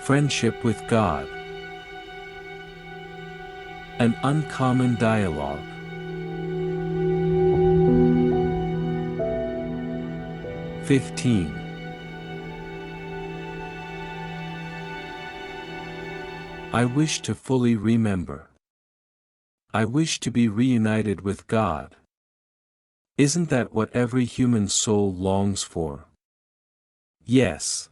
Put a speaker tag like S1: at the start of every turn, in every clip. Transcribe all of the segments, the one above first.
S1: Friendship with God. An uncommon dialogue. '15. I wish to fully remember. I wish to be reunited with God. Isn't that what every human soul longs for? Yes.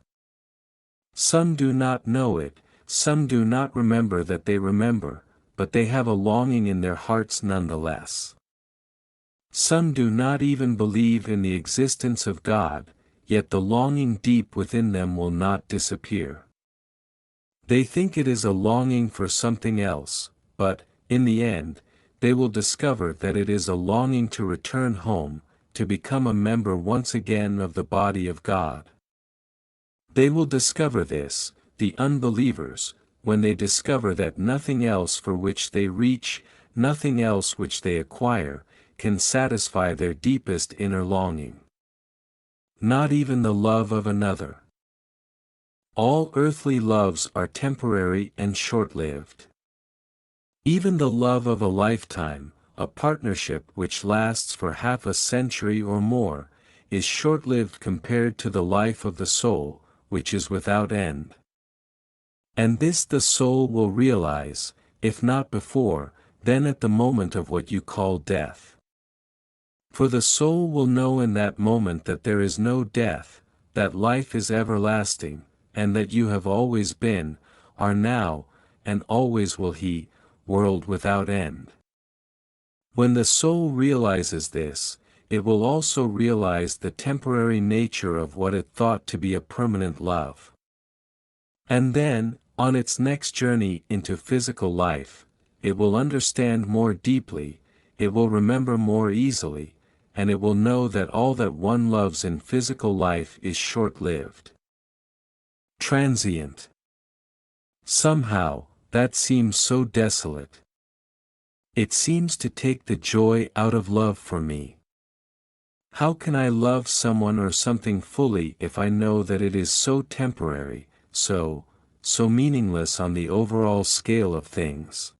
S1: Some do not know it, some do not remember that they remember, but they have a longing in their hearts nonetheless. Some do not even believe in the existence of God, yet the longing deep within them will not disappear. They think it is a longing for something else, but, in the end, they will discover that it is a longing to return home, to become a member once again of the body of God. They will discover this, the unbelievers, when they discover that nothing else for which they reach, nothing else which they acquire, can satisfy their deepest inner longing. Not even the love of another. All earthly loves are temporary and short-lived. Even the love of a lifetime, a partnership which lasts for half a century or more, is short-lived compared to the life of the soul, which is without end. And this the soul will realize, if not before, then at the moment of what you call death. For the soul will know in that moment that there is no death, that life is everlasting, and that you have always been, are now, and always will be, world without end. When the soul realizes this, it will also realize the temporary nature of what it thought to be a permanent love. And then, on its next journey into physical life, it will understand more deeply, it will remember more easily, and it will know that all that one loves in physical life is short-lived. Transient. Somehow, that seems so desolate. It seems to take the joy out of love for me. How can I love someone or something fully if I know that it is so temporary, so meaningless on the overall scale of things?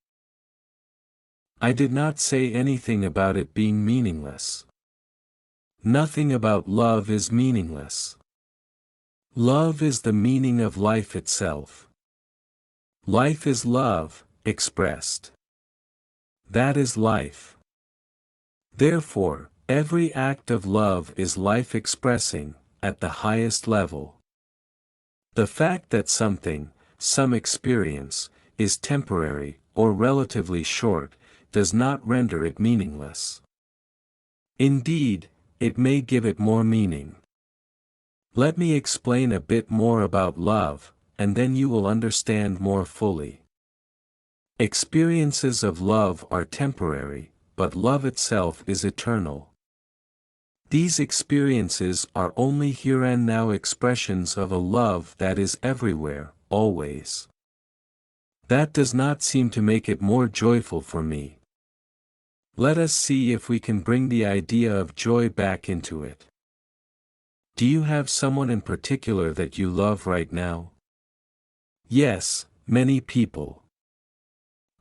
S1: I did not say anything about it being meaningless. Nothing about love is meaningless. Love is the meaning of life itself. Life is love, expressed. That is life. Therefore, every act of love is life expressing, at the highest level. The fact that something, some experience, is temporary, or relatively short, does not render it meaningless. Indeed, it may give it more meaning. Let me explain a bit more about love, and then you will understand more fully. Experiences of love are temporary, but love itself is eternal. These experiences are only here and now expressions of a love that is everywhere, always. That does not seem to make it more joyful for me. Let us see if we can bring the idea of joy back into it. Do you have someone in particular that you love right now? Yes, many people.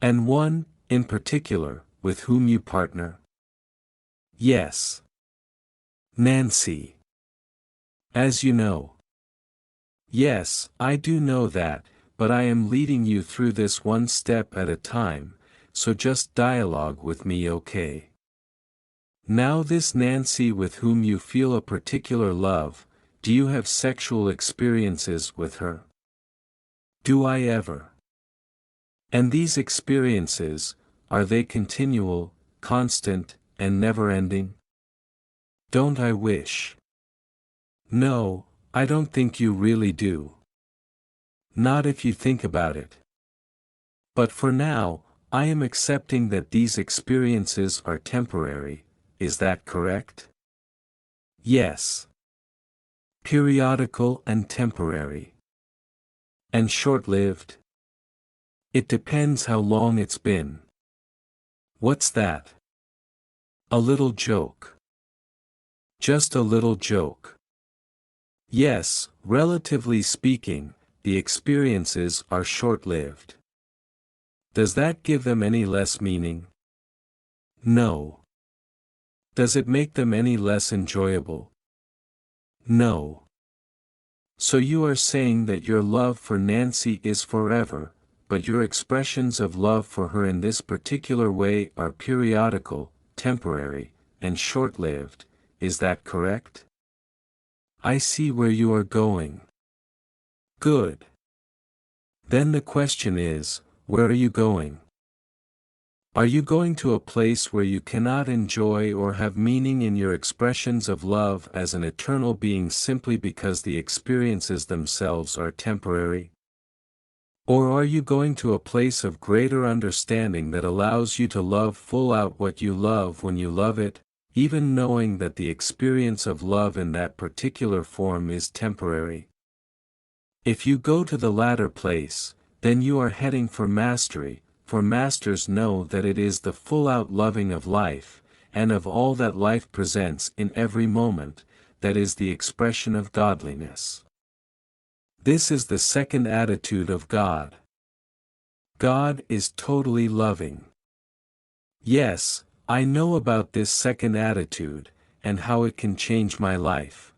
S1: And one, in particular, with whom you partner? Yes. Nancy. As you know. Yes, I do know that, but I am leading you through this one step at a time, so just dialogue with me, okay? Now this Nancy with whom you feel a particular love, do you have sexual experiences with her? Do I ever? And these experiences, are they continual, constant, and never-ending? Don't I wish? No, I don't think you really do. Not if you think about it. But for now, I am accepting that these experiences are temporary, is that correct? Yes. Periodical and temporary. And short-lived? It depends how long it's been. What's that? A little joke. Just a little joke. Yes, relatively speaking, the experiences are short-lived. Does that give them any less meaning? No. Does it make them any less enjoyable? No. So you are saying that your love for Nancy is forever, but your expressions of love for her in this particular way are periodical, temporary, and short-lived, is that correct? I see where you are going. Good. Then the question is, where are you going? Are you going to a place where you cannot enjoy or have meaning in your expressions of love as an eternal being simply because the experiences themselves are temporary? Or are you going to a place of greater understanding that allows you to love full out what you love when you love it, even knowing that the experience of love in that particular form is temporary? If you go to the latter place, then you are heading for mastery, for masters know that it is the full-out loving of life, and of all that life presents in every moment, that is the expression of godliness. This is the second attitude of God. God is totally loving. Yes, I know about this second attitude, and how it can change my life.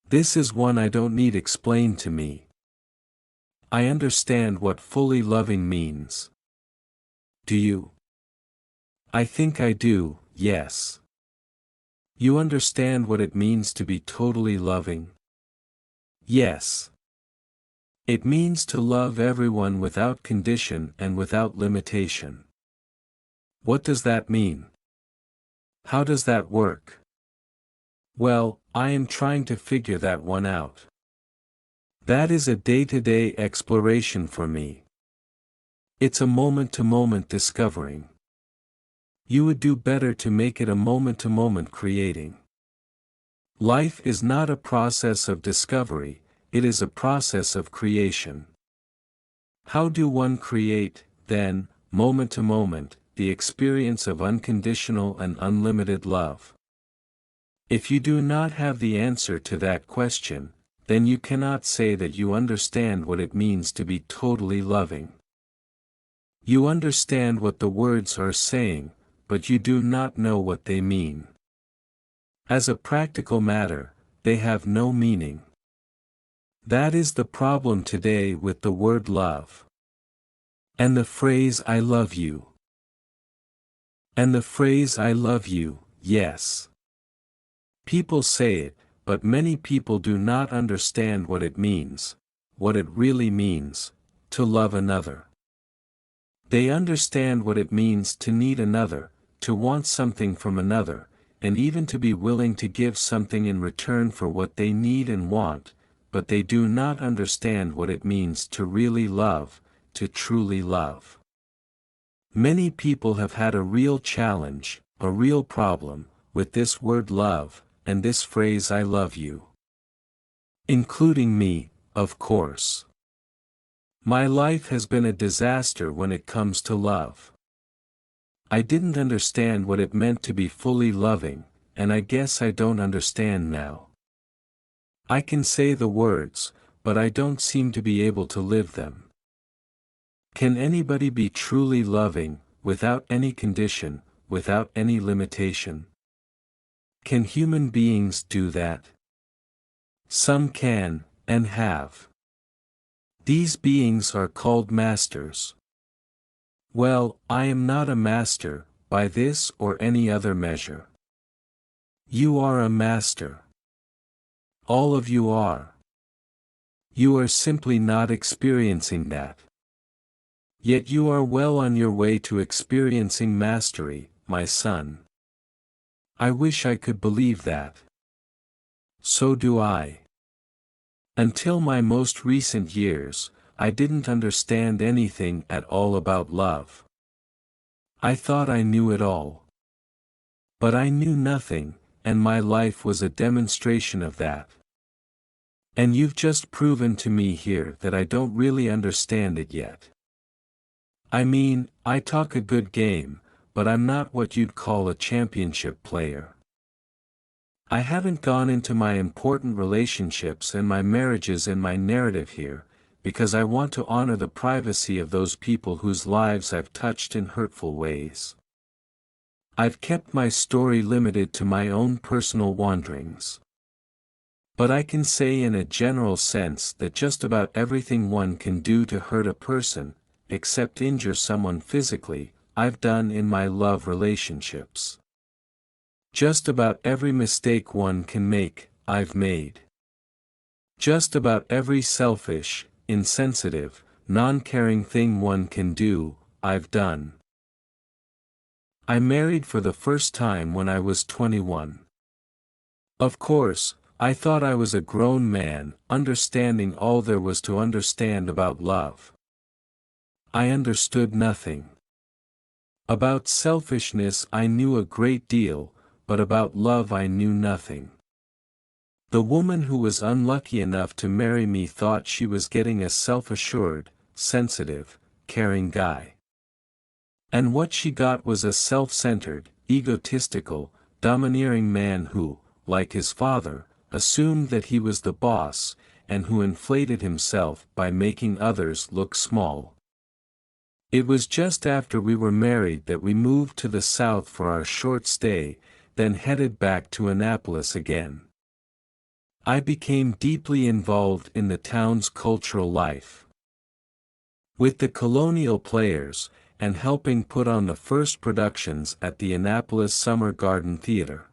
S1: This is one I don't need explained to me. I understand what fully loving means. Do you? I think I do, yes. You understand what it means to be totally loving? Yes. It means to love everyone without condition and without limitation. What does that mean? How does that work? Well, I am trying to figure that one out. That is a day-to-day exploration for me. It's a moment-to-moment discovering. You would do better to make it a moment-to-moment creating. Life is not a process of discovery, it is a process of creation. How do one create, then, moment-to-moment, the experience of unconditional and unlimited love? If you do not have the answer to that question, then you cannot say that you understand what it means to be totally loving. You understand what the words are saying, but you do not know what they mean. As a practical matter, they have no meaning. That is the problem today with the word love. And the phrase I love you. And the phrase I love you, yes. People say it, but many people do not understand what it means, what it really means, to love another. They understand what it means to need another, to want something from another, and even to be willing to give something in return for what they need and want, but they do not understand what it means to really love, to truly love. Many people have had a real challenge, a real problem, with this word love, and this phrase I love you. Including me, of course. My life has been a disaster when it comes to love. I didn't understand what it meant to be fully loving, and I guess I don't understand now. I can say the words, but I don't seem to be able to live them. Can anybody be truly loving, without any condition, without any limitation? Can human beings do that? Some can, and have. These beings are called masters. Well, I am not a master, by this or any other measure. You are a master. All of you are. You are simply not experiencing that. Yet you are well on your way to experiencing mastery, my son. I wish I could believe that. So do I. Until my most recent years, I didn't understand anything at all about love. I thought I knew it all. But I knew nothing, and my life was a demonstration of that. And you've just proven to me here that I don't really understand it yet. I mean, I talk a good game, but I'm not what you'd call a championship player. I haven't gone into my important relationships and my marriages in my narrative here, because I want to honor the privacy of those people whose lives I've touched in hurtful ways. I've kept my story limited to my own personal wanderings. But I can say in a general sense that just about everything one can do to hurt a person, except injure someone physically, I've done in my love relationships. Just about every mistake one can make, I've made. Just about every selfish, insensitive, non-caring thing one can do, I've done. I married for the first time when I was 21. Of course, I thought I was a grown man, understanding all there was to understand about love. I understood nothing. About selfishness I knew a great deal, but about love I knew nothing. The woman who was unlucky enough to marry me thought she was getting a self-assured, sensitive, caring guy. And what she got was a self-centered, egotistical, domineering man who, like his father, assumed that he was the boss, and who inflated himself by making others look small. It was just after we were married that we moved to the south for our short stay, then headed back to Annapolis again. I became deeply involved in the town's cultural life. With the colonial players, and helping put on the first productions at the Annapolis Summer Garden Theater.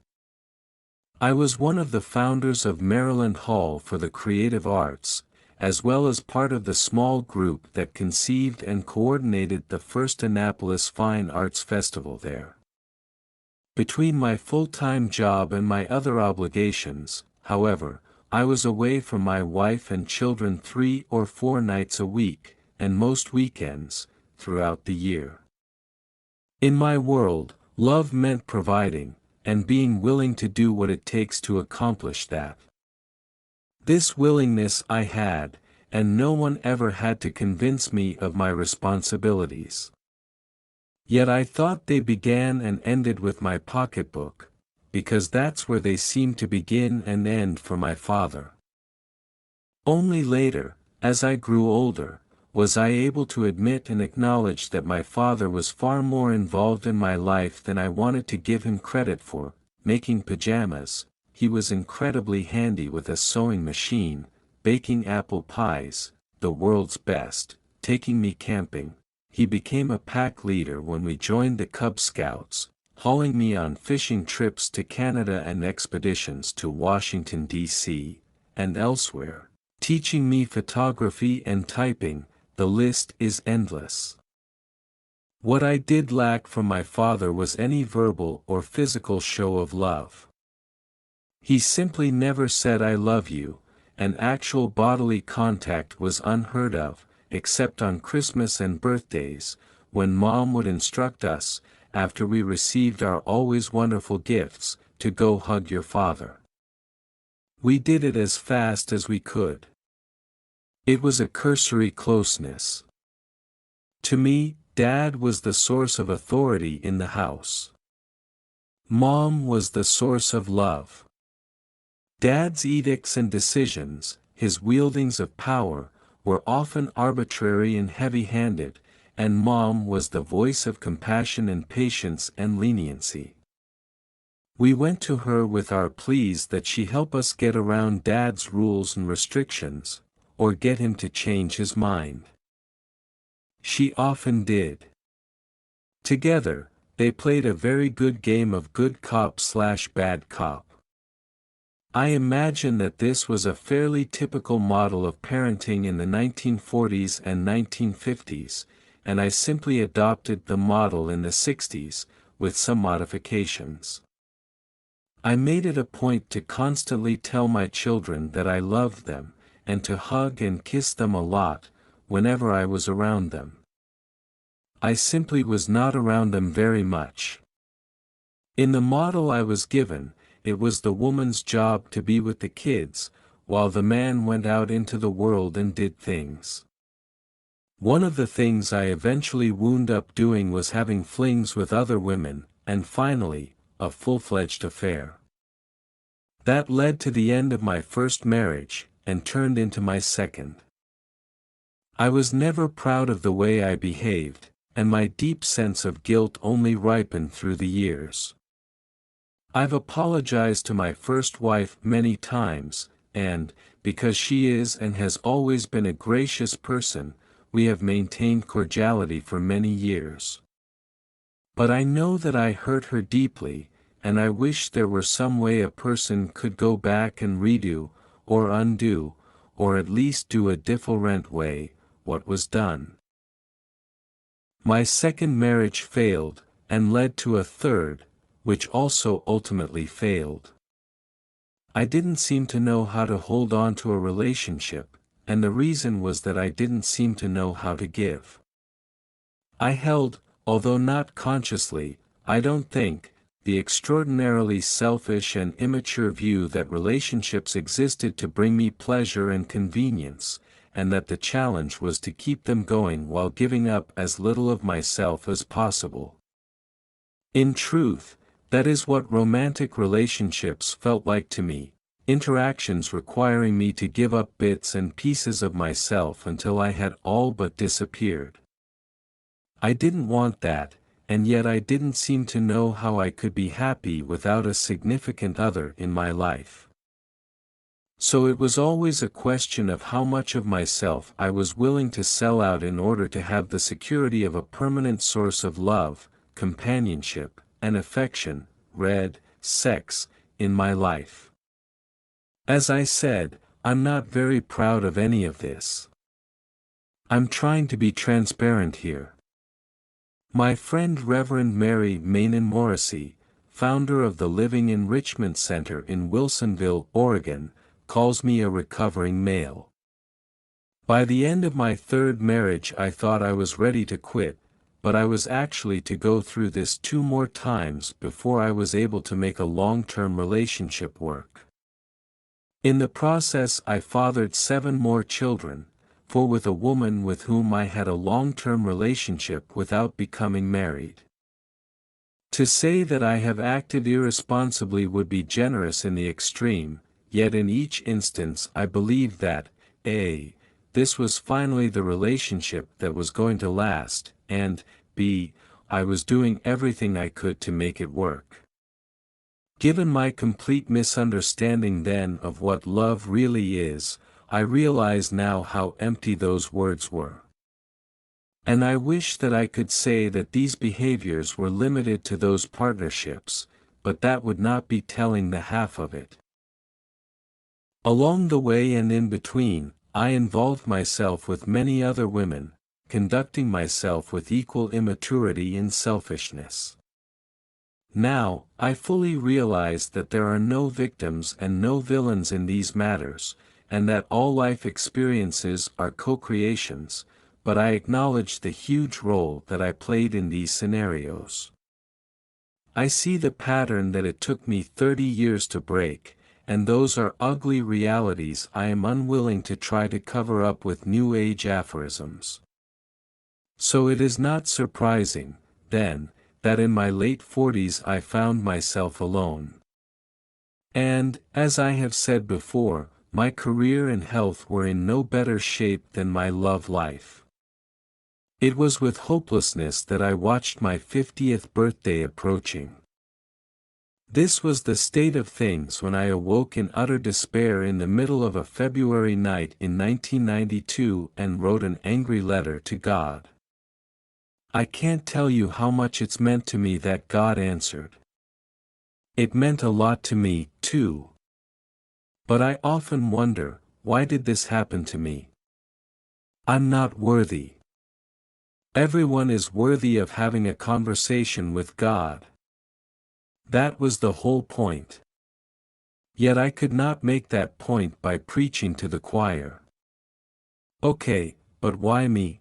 S1: I was one of the founders of Maryland Hall for the Creative Arts, as well as part of the small group that conceived and coordinated the first Annapolis Fine Arts Festival there. Between my full-time job and my other obligations, however, I was away from my wife and children 3 or 4 nights a week, and most weekends, throughout the year. In my world, love meant providing, and being willing to do what it takes to accomplish that. This willingness I had, and no one ever had to convince me of my responsibilities. Yet I thought they began and ended with my pocketbook, because that's where they seemed to begin and end for my father. Only later, as I grew older, was I able to admit and acknowledge that my father was far more involved in my life than I wanted to give him credit for. Making pajamas, he was incredibly handy with a sewing machine, baking apple pies, the world's best, taking me camping. He became a pack leader when we joined the Cub Scouts, hauling me on fishing trips to Canada and expeditions to Washington, D.C., and elsewhere, teaching me photography and typing. The list is endless. What I did lack from my father was any verbal or physical show of love. He simply never said I love you, and actual bodily contact was unheard of, except on Christmas and birthdays, when Mom would instruct us, after we received our always wonderful gifts, to go hug your father. We did it as fast as we could. It was a cursory closeness. To me, Dad was the source of authority in the house. Mom was the source of love. Dad's edicts and decisions, his wieldings of power, were often arbitrary and heavy-handed, and Mom was the voice of compassion and patience and leniency. We went to her with our pleas that she help us get around Dad's rules and restrictions, or get him to change his mind. She often did. Together, they played a very good game of good cop/bad cop. I imagine that this was a fairly typical model of parenting in the 1940s and 1950s, and I simply adopted the model in the 60s, with some modifications. I made it a point to constantly tell my children that I loved them, and to hug and kiss them a lot, whenever I was around them. I simply was not around them very much. In the model I was given, it was the woman's job to be with the kids, while the man went out into the world and did things. One of the things I eventually wound up doing was having flings with other women, and finally, a full-fledged affair. That led to the end of my first marriage, and turned into my second. I was never proud of the way I behaved, and my deep sense of guilt only ripened through the years. I've apologized to my first wife many times, and, because she is and has always been a gracious person, we have maintained cordiality for many years. But I know that I hurt her deeply, and I wish there were some way a person could go back and redo, or undo, or at least do a different way, what was done. My second marriage failed, and led to a third, which also ultimately failed. I didn't seem to know how to hold on to a relationship, and the reason was that I didn't seem to know how to give. I held, although not consciously, I don't think, the extraordinarily selfish and immature view that relationships existed to bring me pleasure and convenience, and that the challenge was to keep them going while giving up as little of myself as possible. In truth, that is what romantic relationships felt like to me, interactions requiring me to give up bits and pieces of myself until I had all but disappeared. I didn't want that, and yet I didn't seem to know how I could be happy without a significant other in my life. So it was always a question of how much of myself I was willing to sell out in order to have the security of a permanent source of love, companionship, and affection, sex, in my life. As I said, I'm not very proud of any of this. I'm trying to be transparent here. My friend Reverend Mary Mainin Morrissey, founder of the Living Enrichment Center in Wilsonville, Oregon, calls me a recovering male. By the end of my third marriage I thought I was ready to quit, but I was actually to go through this 2 more times before I was able to make a long-term relationship work. In the process I fathered 7 more children, 4 with a woman with whom I had a long-term relationship without becoming married. To say that I have acted irresponsibly would be generous in the extreme, yet in each instance I believe that, A, this was finally the relationship that was going to last, and, B, I was doing everything I could to make it work. Given my complete misunderstanding then of what love really is, I realize now how empty those words were. And I wish that I could say that these behaviors were limited to those partnerships, but that would not be telling the half of it. Along the way and in between, I involved myself with many other women, conducting myself with equal immaturity and selfishness. Now, I fully realize that there are no victims and no villains in these matters, and that all life experiences are co-creations, but I acknowledge the huge role that I played in these scenarios. I see the pattern that it took me 30 years to break, and those are ugly realities I am unwilling to try to cover up with New Age aphorisms. So it is not surprising, then, that in my late 40s I found myself alone. And, as I have said before, my career and health were in no better shape than my love life. It was with hopelessness that I watched my 50th birthday approaching. This was the state of things when I awoke in utter despair in the middle of a February night in 1992 and wrote an angry letter to God. I can't tell you how much it's meant to me that God answered. It meant a lot to me, too. But I often wonder, why did this happen to me? I'm not worthy. Everyone is worthy of having a conversation with God. That was the whole point. Yet I could not make that point by preaching to the choir. Okay, but why me?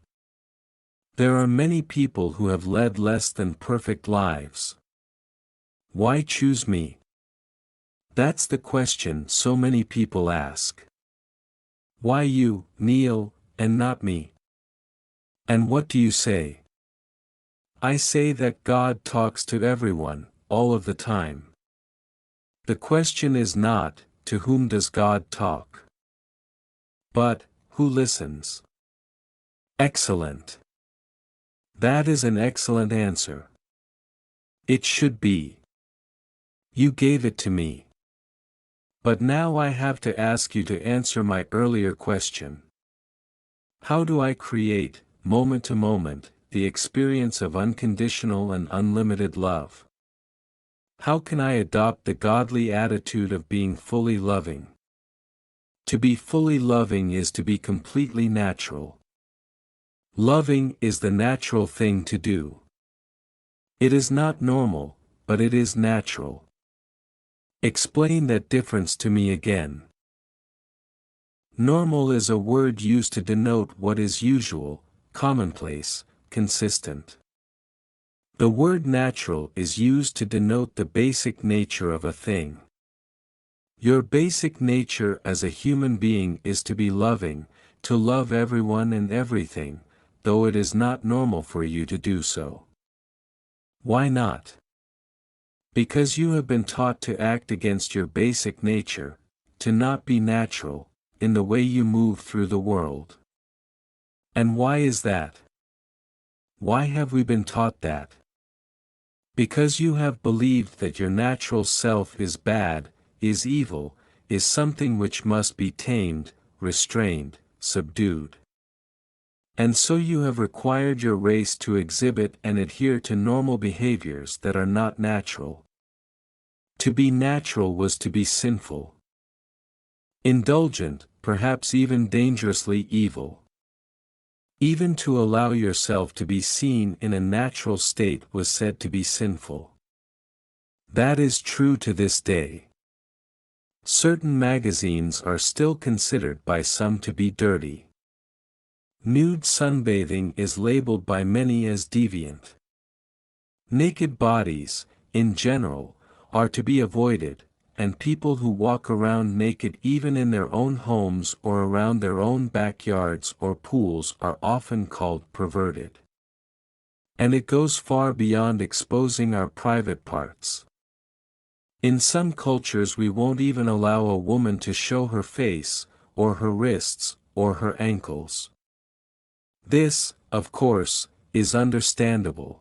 S1: There are many people who have led less than perfect lives. Why choose me? That's the question so many people ask. Why you, Neale, and not me? And what do you say? I say that God talks to everyone, all of the time. The question is not, to whom does God talk? But, who listens? Excellent. That is an excellent answer. It should be. You gave it to me. But now I have to ask you to answer my earlier question. How do I create, moment to moment, the experience of unconditional and unlimited love? How can I adopt the godly attitude of being fully loving? To be fully loving is to be completely natural. Loving is the natural thing to do. It is not normal, but it is natural. Explain that difference to me again. Normal is a word used to denote what is usual, commonplace, consistent. The word natural is used to denote the basic nature of a thing. Your basic nature as a human being is to be loving, to love everyone and everything, though it is not normal for you to do so. Why not? Because you have been taught to act against your basic nature, to not be natural, in the way you move through the world. And why is that? Why have we been taught that? Because you have believed that your natural self is bad, is evil, is something which must be tamed, restrained, subdued. And so you have required your race to exhibit and adhere to normal behaviors that are not natural. To be natural was to be sinful. Indulgent, perhaps even dangerously evil. Even to allow yourself to be seen in a natural state was said to be sinful. That is true to this day. Certain magazines are still considered by some to be dirty. Nude sunbathing is labeled by many as deviant. Naked bodies, in general, are to be avoided, and people who walk around naked even in their own homes or around their own backyards or pools are often called perverted. And it goes far beyond exposing our private parts. In some cultures we won't even allow a woman to show her face, or her wrists, or her ankles. This, of course, is understandable.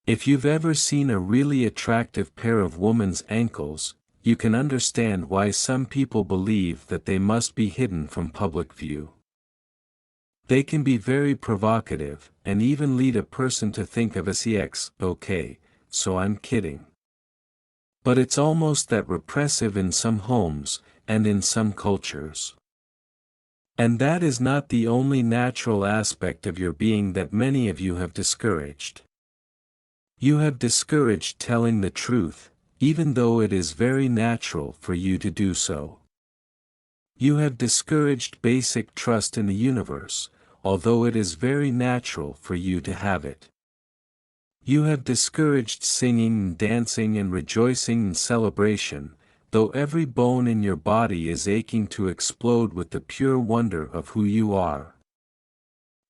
S1: If you've ever seen a really attractive pair of woman's ankles, you can understand why some people believe that they must be hidden from public view. They can be very provocative, and even lead a person to think of as sex. Okay, so I'm kidding. But it's almost that repressive in some homes, and in some cultures. And that is not the only natural aspect of your being that many of you have discouraged. You have discouraged telling the truth, even though it is very natural for you to do so. You have discouraged basic trust in the universe, although it is very natural for you to have it. You have discouraged singing and dancing and rejoicing and celebration, though every bone in your body is aching to explode with the pure wonder of who you are.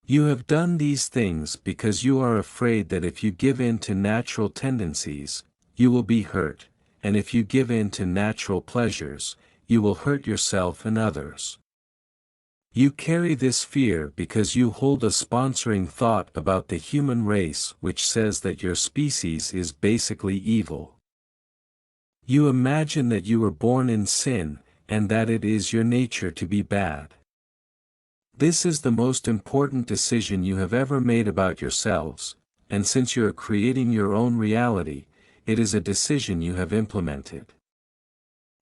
S1: You have done these things because you are afraid that if you give in to natural tendencies, you will be hurt, and if you give in to natural pleasures, you will hurt yourself and others. You carry this fear because you hold a sponsoring thought about the human race which says that your species is basically evil. You imagine that you were born in sin, and that it is your nature to be bad. This is the most important decision you have ever made about yourselves, and since you are creating your own reality, it is a decision you have implemented.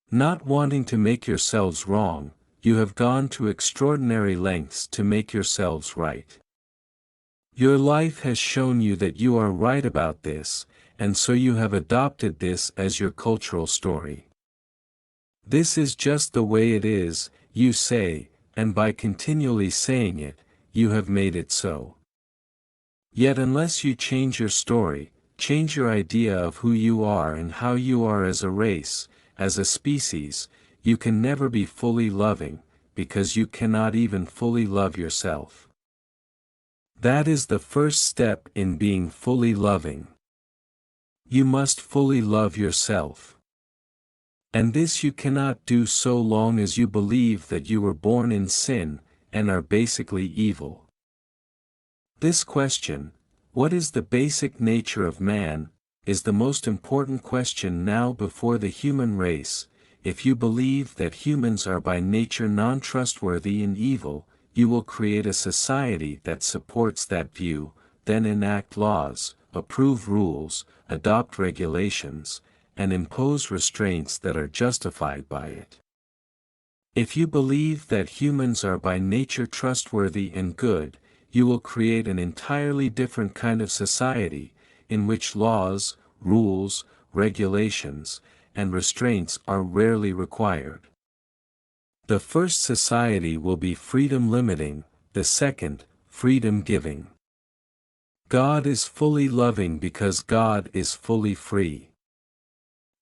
S1: Not wanting to make yourselves wrong, you have gone to extraordinary lengths to make yourselves right. Your life has shown you that you are right about this, and so you have adopted this as your cultural story. This is just the way it is, you say, and by continually saying it, you have made it so. Yet unless you change your story, change your idea of who you are and how you are as a race, as a species, you can never be fully loving, because you cannot even fully love yourself. That is the first step in being fully loving. You must fully love yourself. And this you cannot do so long as you believe that you were born in sin, and are basically evil. This question, what is the basic nature of man, is the most important question now before the human race. If you believe that humans are by nature non-trustworthy and evil, you will create a society that supports that view, then enact laws, approve rules, adopt regulations, and impose restraints that are justified by it. If you believe that humans are by nature trustworthy and good, you will create an entirely different kind of society, in which laws, rules, regulations, and restraints are rarely required. The first society will be freedom-limiting, the second, freedom-giving. God is fully loving because God is fully free.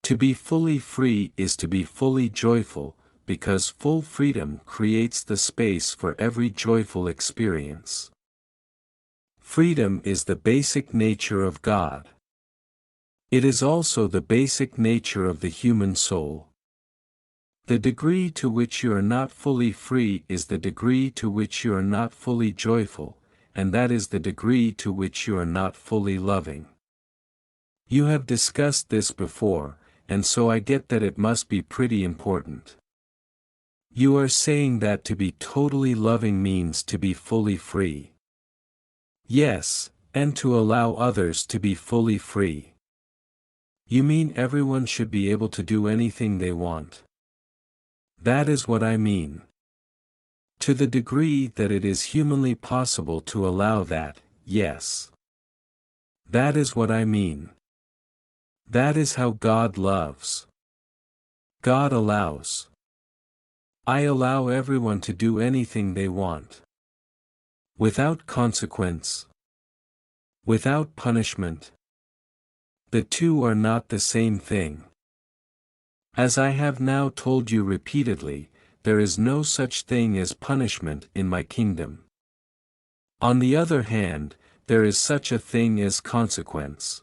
S1: To be fully free is to be fully joyful, because full freedom creates the space for every joyful experience. Freedom is the basic nature of God. It is also the basic nature of the human soul. The degree to which you are not fully free is the degree to which you are not fully joyful, and that is the degree to which you are not fully loving. You have discussed this before, and so I get that it must be pretty important. You are saying that to be totally loving means to be fully free. Yes, and to allow others to be fully free. You mean everyone should be able to do anything they want? That is what I mean. To the degree that it is humanly possible to allow that, yes. That is what I mean. That is how God loves. God allows. I allow everyone to do anything they want. Without consequence. Without punishment. The two are not the same thing. As I have now told you repeatedly, there is no such thing as punishment in my kingdom. On the other hand, there is such a thing as consequence.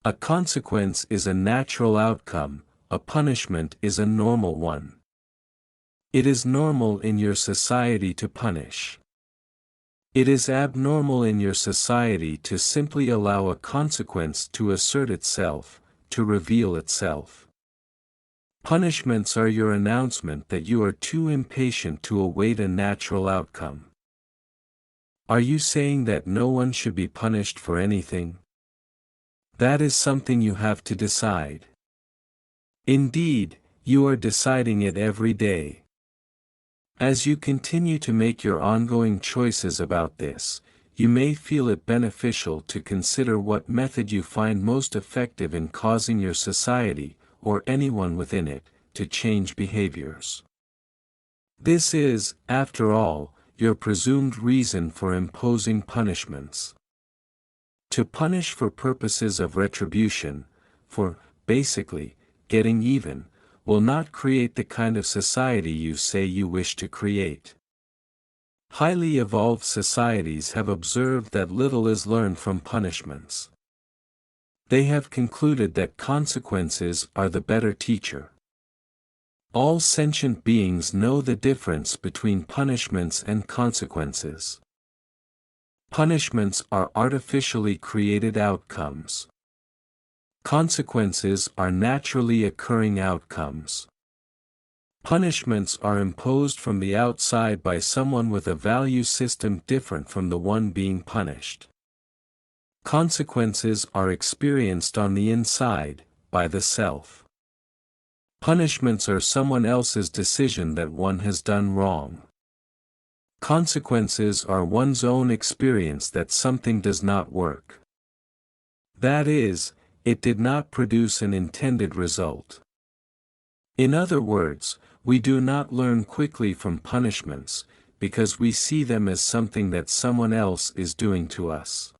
S1: A consequence is a natural outcome, a punishment is a normal one. It is normal in your society to punish. It is abnormal in your society to simply allow a consequence to assert itself, to reveal itself. Punishments are your announcement that you are too impatient to await a natural outcome. Are you saying that no one should be punished for anything? That is something you have to decide. Indeed, you are deciding it every day. As you continue to make your ongoing choices about this, you may feel it beneficial to consider what method you find most effective in causing your society, or anyone within it, to change behaviors. This is, after all, your presumed reason for imposing punishments. To punish for purposes of retribution, for, basically, getting even, will not create the kind of society you say you wish to create. Highly evolved societies have observed that little is learned from punishments. They have concluded that consequences are the better teacher. All sentient beings know the difference between punishments and consequences. Punishments are artificially created outcomes. Consequences are naturally occurring outcomes. Punishments are imposed from the outside by someone with a value system different from the one being punished. Consequences are experienced on the inside, by the self. Punishments are someone else's decision that one has done wrong. Consequences are one's own experience that something does not work. That is, it did not produce an intended result. In other words, we do not learn quickly from punishments, because we see them as something that someone else is doing to us.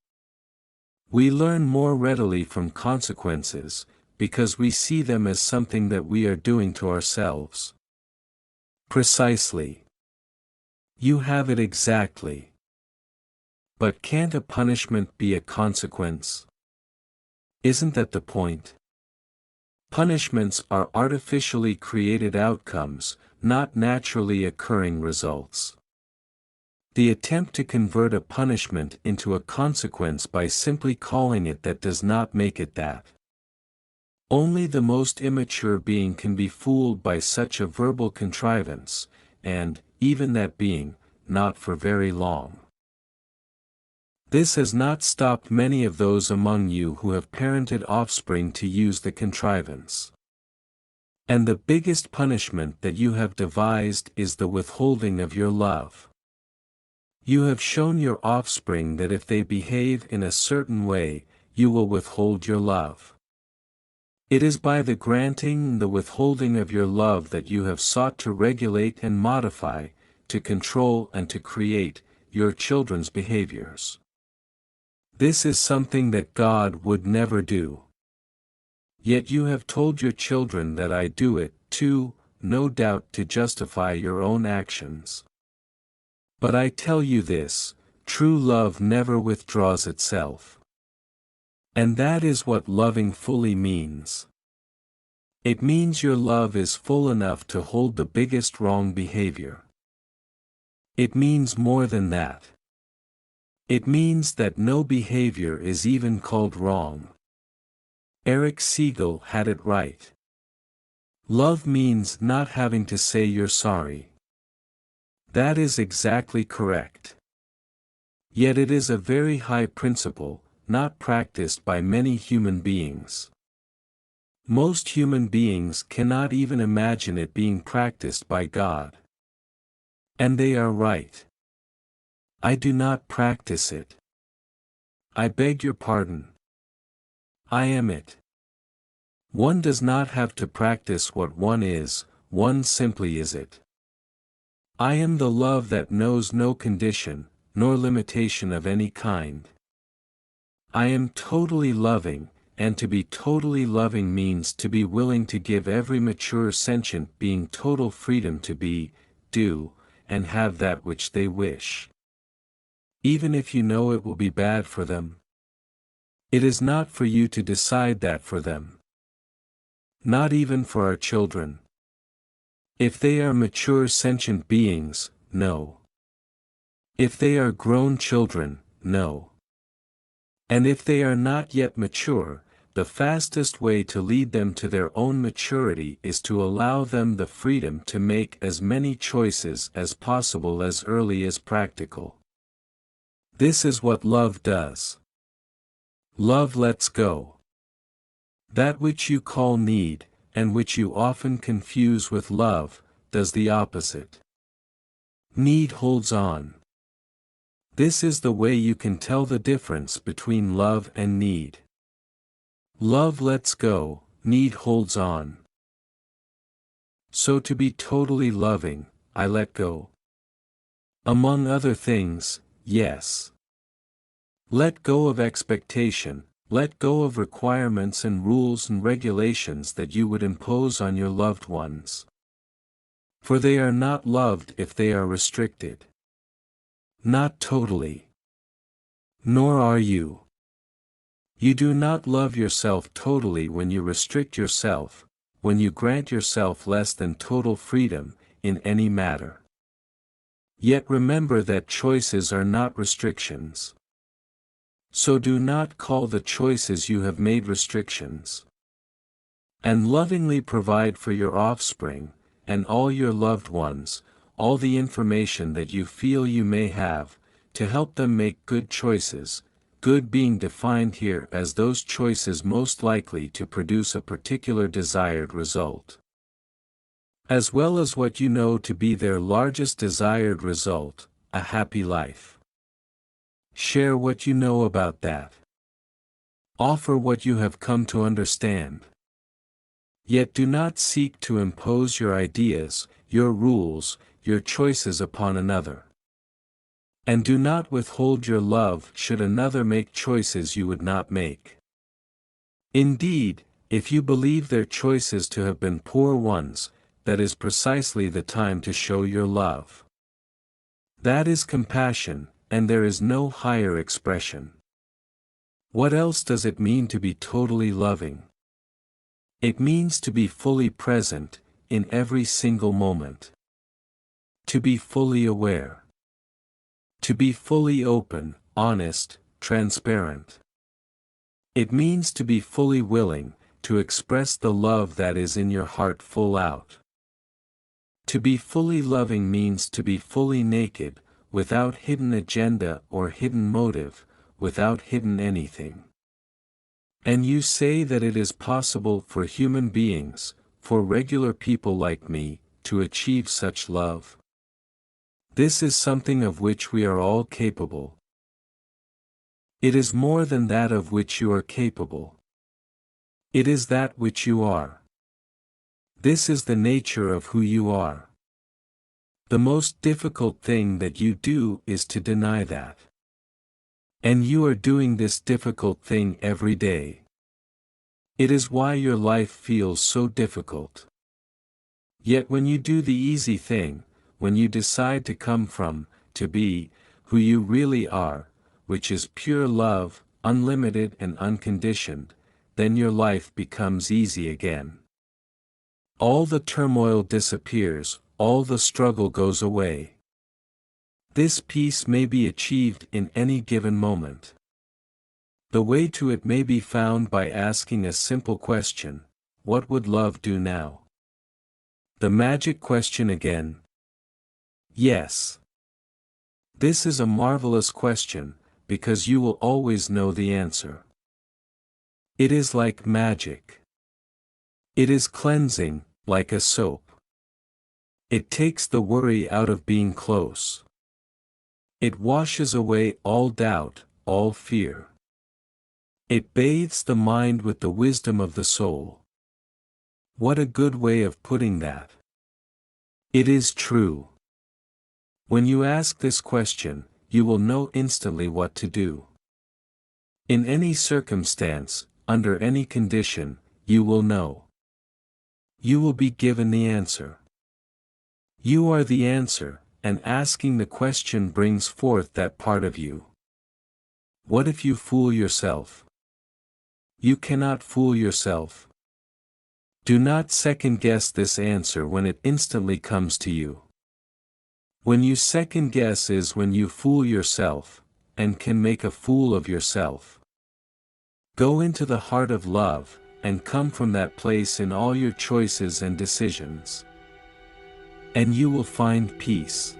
S1: We learn more readily from consequences, because we see them as something that we are doing to ourselves. Precisely. You have it exactly. But can't a punishment be a consequence? Isn't that the point? Punishments are artificially created outcomes, not naturally occurring results. The attempt to convert a punishment into a consequence by simply calling it that does not make it that. Only the most immature being can be fooled by such a verbal contrivance, and, even that being, not for very long. This has not stopped many of those among you who have parented offspring to use the contrivance. And the biggest punishment that you have devised is the withholding of your love. You have shown your offspring that if they behave in a certain way, you will withhold your love. It is by the granting the withholding of your love that you have sought to regulate and modify, to control and to create, your children's behaviors. This is something that God would never do. Yet you have told your children that I do it, too, no doubt to justify your own actions. But I tell you this, true love never withdraws itself. And that is what loving fully means. It means your love is full enough to hold the biggest wrong behavior. It means more than that. It means that no behavior is even called wrong. Eric Siegel had it right. Love means not having to say you're sorry. That is exactly correct. Yet it is a very high principle, not practiced by many human beings. Most human beings cannot even imagine it being practiced by God. And they are right. I do not practice it. I beg your pardon. I am it. One does not have to practice what one is, one simply is it. I am the love that knows no condition, nor limitation of any kind. I am totally loving, and to be totally loving means to be willing to give every mature sentient being total freedom to be, do, and have that which they wish. Even if you know it will be bad for them. It is not for you to decide that for them. Not even for our children. If they are mature sentient beings, no. If they are grown children, no. And if they are not yet mature, the fastest way to lead them to their own maturity is to allow them the freedom to make as many choices as possible as early as practical. This is what love does. Love lets go. That which you call need, and which you often confuse with love, does the opposite. Need holds on. This is the way you can tell the difference between love and need. Love lets go, need holds on. So to be totally loving, I let go. Among other things, yes. Let go of expectation, let go of requirements and rules and regulations that you would impose on your loved ones. For they are not loved if they are restricted. Not totally. Nor are you. You do not love yourself totally when you restrict yourself, when you grant yourself less than total freedom, in any matter. Yet remember that choices are not restrictions. So do not call the choices you have made restrictions. And lovingly provide for your offspring, and all your loved ones, all the information that you feel you may have, to help them make good choices, good being defined here as those choices most likely to produce a particular desired result. As well as what you know to be their largest desired result, a happy life. Share what you know about that. Offer what you have come to understand. Yet do not seek to impose your ideas, your rules, your choices upon another. And do not withhold your love should another make choices you would not make. Indeed, if you believe their choices to have been poor ones, that is precisely the time to show your love. That is compassion, and there is no higher expression. What else does it mean to be totally loving? It means to be fully present, in every single moment. To be fully aware. To be fully open, honest, transparent. It means to be fully willing, to express the love that is in your heart full out. To be fully loving means to be fully naked, without hidden agenda or hidden motive, without hidden anything. And you say that it is possible for human beings, for regular people like me, to achieve such love? This is something of which we are all capable. It is more than that of which you are capable. It is that which you are. This is the nature of who you are. The most difficult thing that you do is to deny that. And you are doing this difficult thing every day. It is why your life feels so difficult. Yet when you do the easy thing, when you decide to come from, to be, who you really are, which is pure love, unlimited and unconditioned, then your life becomes easy again. All the turmoil disappears, all the struggle goes away. This peace may be achieved in any given moment. The way to it may be found by asking a simple question: what would love do now? The magic question again. Yes. This is a marvelous question, because you will always know the answer. It is like magic. It is cleansing, like a soap. It takes the worry out of being close. It washes away all doubt, all fear. It bathes the mind with the wisdom of the soul. What a good way of putting that. It is true. When you ask this question, you will know instantly what to do. In any circumstance, under any condition, you will know. You will be given the answer. You are the answer, and asking the question brings forth that part of you. What if you fool yourself? You cannot fool yourself. Do not second-guess this answer when it instantly comes to you. When you second-guess is when you fool yourself, and can make a fool of yourself. Go into the heart of love, and come from that place in all your choices and decisions. And you will find peace.